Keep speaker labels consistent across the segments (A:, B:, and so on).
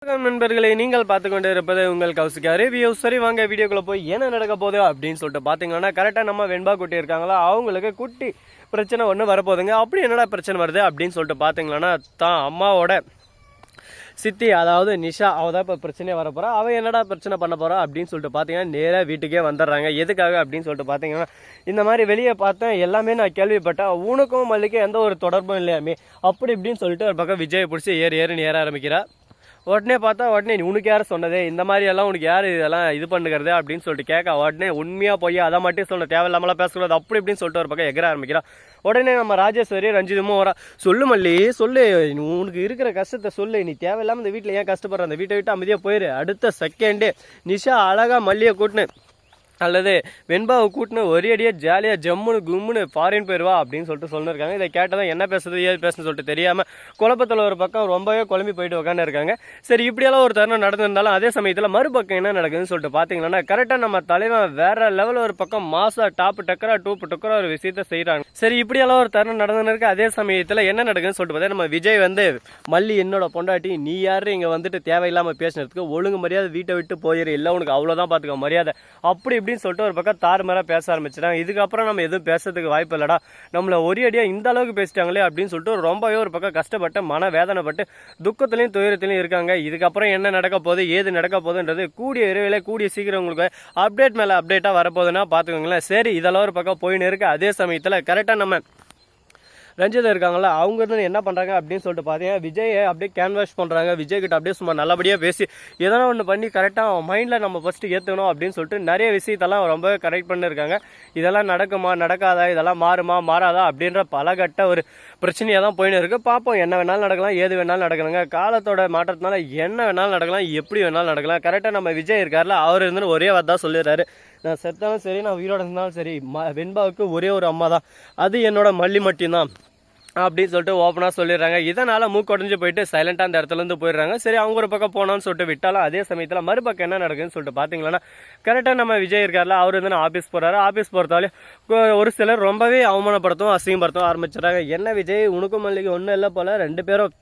A: வணக்கம் நண்பர்களே, நீங்கள் பார்த்து கொண்டு இருப்பது உங்கள் கௌசிகா ரிவ்யூ. சரி வாங்க வீடியோக்குள்ள போய் என்ன நடக்க போகுது அப்படின்னு சொல்லிட்டு பார்த்தீங்கன்னா, கரெக்டாக நம்ம வெண்பா குட்டி இருக்காங்களா, அவங்களுக்கு குட்டி பிரச்சனை ஒன்று வரப்போகுதுங்க. அப்படி என்னடா பிரச்சனை வருது அப்படின்னு சொல்லிட்டு பார்த்தீங்கன்னா, தான் அம்மாவோட சித்தி அதாவது நிஷா அவள் தான் இப்போ பிரச்சனையே வரப்போகிறா. அவள் என்னடா பிரச்சனை பண்ண போகிறா அப்படின்னு சொல்லிட்டு பார்த்தீங்கன்னா, நேராக வீட்டுக்கே வந்துடுறாங்க. எதுக்காக அப்படின்னு சொல்லிட்டு பார்த்தீங்கன்னா, இந்த மாதிரி வெளியே பார்த்தேன் எல்லாமே நான் கேள்விப்பட்டேன், உனக்கும் மல்லிக்கும் எந்த ஒரு தொடர்பும் இல்லையாமே அப்படி இப்படின்னு சொல்லிட்டு ஒரு பக்கம் விஜயை பிடிச்சி ஏறுன்னு ஏற ஆரம்பிக்கிறா. உடனே பார்த்தா உடனே உனக்கு யார் சொன்னது, இந்த மாதிரி எல்லாம் உனக்கு யார் இதெல்லாம் இது பண்ணுறது அப்படின்னு சொல்லிட்டு கேட்க, உடனே உண்மையாக போய் அதை மட்டும் சொல்ல தேவையில்லாமலாம் பேசக்கூடாது அப்படி இப்படின்னு சொல்லிட்டு ஒரு பக்கம் எகிற ஆரம்பிக்கிறான். உடனே நம்ம ராஜேஸ்வரி ரஞ்சிதமும் வரா. சொல்லு மல்லி சொல்லு, உனக்கு இருக்கிற கஷ்டத்தை சொல்லு, நீ தேவையில்லாமல் இந்த வீட்டில் ஏன் கஷ்டப்படுற, அந்த வீட்டை விட்டு அமைதியாக போயிரு. அடுத்த செகண்டே நிஷா அழகாக மல்லியை கூட்டினு அல்லது வெண்பாவை கூட்டினு ஒரே அடியாக ஜாலியாக ஜம்முன்னு கும்முன்னு ஃபாரின் போயிடுவா அப்படின்னு சொல்லிட்டு சொல்லியிருக்காங்க. இதை கேட்டதான் என்ன பேசுறது ஏது பேசுன்னு சொல்லிட்டு தெரியாமல் குழப்பத்தில் ஒரு பக்கம் ரொம்பவே குழம்பி போயிட்டு உட்காந்து இருக்காங்க. சரி இப்படியெல்லாம் ஒரு தருணம் நடந்திருந்தாலும் அதே சமயத்தில் மறுபக்கம் என்ன நடக்குதுன்னு சொல்லிட்டு பார்த்தீங்கன்னா, கரெக்டாக நம்ம தலைவன் வேற லெவலில் ஒரு பக்கம் மாசா டாப்பு டக்கரா டூப்பு டக்கரா ஒரு விஷயத்த செய்கிறாங்க. சரி இப்படியெல்லாம் ஒரு தருணம் நடந்துன்னு இருக்கு. அதே சமயத்தில் என்ன நடக்குதுன்னு சொல்லிட்டு பார்த்தா, நம்ம விஜய் வந்து மல்லி என்னோட பொண்டாட்டி, நீ யாரு இங்கே வந்துட்டு தேவையில்லாமல் பேசினதுக்கு, ஒழுங்கு மரியாதை வீட்டை விட்டு போயிரு, இல்லை உனக்கு அவ்வளோதான் பார்த்துக்க மரியாதை அப்படி அப்படின்னு சொல்லிட்டு ஒரு பக்கம் தாறுமாறா பேச ஆரம்பிச்சிட்டாங்க. இதுக்கப்புறம் நம்ம எதுவும் பேசுறதுக்கு வாய்ப்பு இல்லடா, நம்மள ஒரே அடியா இந்த அளவுக்கு பேசிட்டாங்களே அப்படின்னு சொல்லிட்டு ரொம்பவே ஒரு பக்கம் கஷ்டப்பட்டு மன வேதனைப்பட்டு துக்கத்திலையும் துயரத்திலையும் இருக்காங்க. இதுக்கப்புறம் என்ன நடக்க போகுது ஏது நடக்க போகுதுன்றது கூடிய விரைவில் கூடிய சீக்கிரம் உங்களுக்கு அப்டேட் மேலே அப்டேட்டாக வரப்போகுதுன்னா பார்த்துக்கோங்களேன். சரி இதெல்லாம் ஒரு பக்கம் போயின்னு இருக்கு. அதே சமயத்தில் கரெக்டாக நம்ம ரஞ்சிதா இருக்காங்களா, அவங்க இருந்து என்ன பண்ணுறாங்க அப்படின்னு சொல்லிட்டு பார்த்தீங்கன்னா, விஜயை அப்படியே கேன்வாஷ் பண்ணுறாங்க. விஜய் கிட்ட அப்படியே சும்மா நல்லபடியாக பேசி எதனா ஒன்று பண்ணி கரெக்டாக மைண்டில் நம்ம ஃபஸ்ட்டு ஏற்றணும் அப்படின்னு சொல்லிட்டு நிறைய விஷயத்தெல்லாம் ரொம்ப கரெக்ட் பண்ணியிருக்காங்க. இதெல்லாம் நடக்குமா நடக்காதா, இதெல்லாம் மாறுமா மாறாதா அப்படின்ற பலகட்ட ஒரு பிரச்சனையாக தான் போயின்னு இருக்குது. பார்ப்போம், என்ன வேணாலும் நடக்கலாம் ஏது வேணாலும் நடக்கலாங்க. காலத்தோட மாற்றத்தினால என்ன வேணாலும் நடக்கலாம் எப்படி வேணாலும் நடக்கலாம். கரெக்டாக நம்ம விஜய் இருக்கார்ல, அவர் இருந்து ஒரே வார்த்தை தான் சொல்லிடுறாரு, நான் செத்தாலும் சரி நான் உயிரோட இருந்தாலும் சரி வெண்பாவுக்கு ஒரே ஒரு அம்மா தான், அது என்னோட மல்லி மட்டும்தான் அப்படின்னு சொல்லிட்டு ஓப்பனாக சொல்லிடுறாங்க. இதனால் மூக்கொடைஞ்சு போயிட்டு சைலண்டாக அந்த இடத்துலேருந்து போயிடுறாங்க. சரி அவங்க ஒரு பக்கம் போனோம்னு சொல்லிட்டு விட்டாலும் அதே சமயத்தில் மறுபக்கம் என்ன நடக்குதுன்னு சொல்லிட்டு பார்த்தீங்கன்னா, கரெக்டாக நம்ம விஜய் இருக்கார்ல, அவர் வந்து ஆஃபீஸ் போகிறாரு. ஆஃபீஸ் போகிறதாலே ஒரு சிலர் ரொம்பவே அவமானப்படுத்தும் அசிங்கப்படுத்தும் ஆரம்பிச்சிடறாங்க. என்ன விஜய் உனக்கும் மல்லிகை ஒன்றும் இல்லை போல், ரெண்டு பேரும்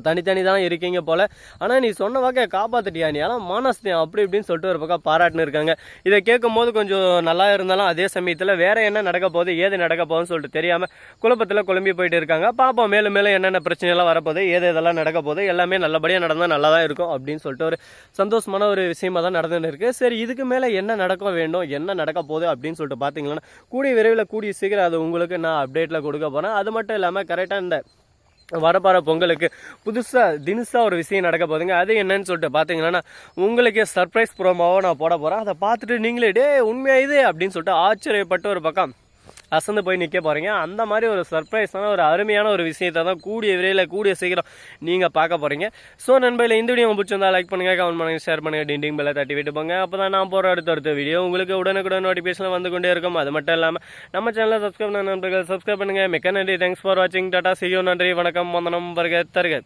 A: தனித்தனி தான் இருக்கீங்க போல, ஆனால் நீ சொன்ன வாக்கை காப்பாற்றிட்டியா, நீ எல்லாம் மானஸ்தியம் அப்படி இப்படின்னு சொல்லிட்டு ஒரு பக்கம் பாராட்டுன்னு இருக்காங்க. இதை கேட்கும் போது கொஞ்சம் நல்லா இருந்தாலும் அதே சமயத்தில் வேற என்ன நடக்க போகுது ஏது நடக்க போகுதுன்னு சொல்லிட்டு தெரியாமல் குழப்பத்தில் குழம்பி போயிட்டு இருக்காங்க. பார்ப்போம் மேலும் மேலும் என்னென்ன பிரச்சனைலாம் வரப்போகுது ஏது இதெல்லாம் நடக்க போகுது, எல்லாமே நல்லபடியாக நடந்தால் நல்லா தான் இருக்கும் அப்படின்னு சொல்லிட்டு ஒரு சந்தோஷமான ஒரு விஷயமா தான் நடந்துன்னு இருக்கு. சரி இதுக்கு மேலே என்ன நடக்க வேண்டும் என்ன நடக்க போகுது அப்படின்னு சொல்லிட்டு பார்த்தீங்கன்னா, கூடிய விரைவில் கூடிய சீக்கிரம் அது உங்களுக்கு நான் அப்டேட்டில் கொடுக்க போகிறேன். அது மட்டும் இல்லாமல் கரெக்டாக இந்த வரப்பாற பொங்கலுக்கு புதுசாக தினுசாக ஒரு விஷயம் நடக்க போகுதுங்க. அது என்னன்னு சொல்லிட்டு பார்த்தீங்கன்னா, உங்களுக்கு சர்ப்ரைஸ் ப்ரோமோவை நான் போட போகிறேன். அதை பார்த்துட்டு நீங்களே டே உண்மையாக இது அப்படின்னு சொல்லிட்டு ஆச்சரியப்பட்டு ஒரு பக்கம் அசந்து போய் நிற்க போகிறீங்க. அந்த மாதிரி ஒரு சர்ப்ரைஸான ஒரு அருமையான ஒரு விஷயத்தை தான் கூடிய விரைவில் கூடிய சீக்கிரம் நீங்கள் பார்க்க போகிறீங்க. ஸோ நண்பர்களே, இந்த வீடியோ பிடிச்சிருந்தா லைக் பண்ணுங்கள், கமெண்ட் பண்ணுங்கள், ஷேர் பண்ணுங்கள், டிண்டிங் பெல்லை தட்டி விட்டு போங்க. அப்போ தான் நான் போகிற அடுத்த வீடியோ உங்களுக்கு உடனுக்குடன் நோட்டிஃபிகேஷன் வந்து கொண்டே இருக்கும். அது மட்டும் இல்லாமல் நம்ம சேனலை சப்ஸ்கிரைப் பண்ண நண்பர்கள் சப்ஸ்கிரைப் பண்ணுங்கள். மிக்க நன்றி, தேங்க்ஸ் ஃபார் வாட்சிங், டாடா, see you, நன்றி, வணக்கம், வந்தனம், வருக தருக.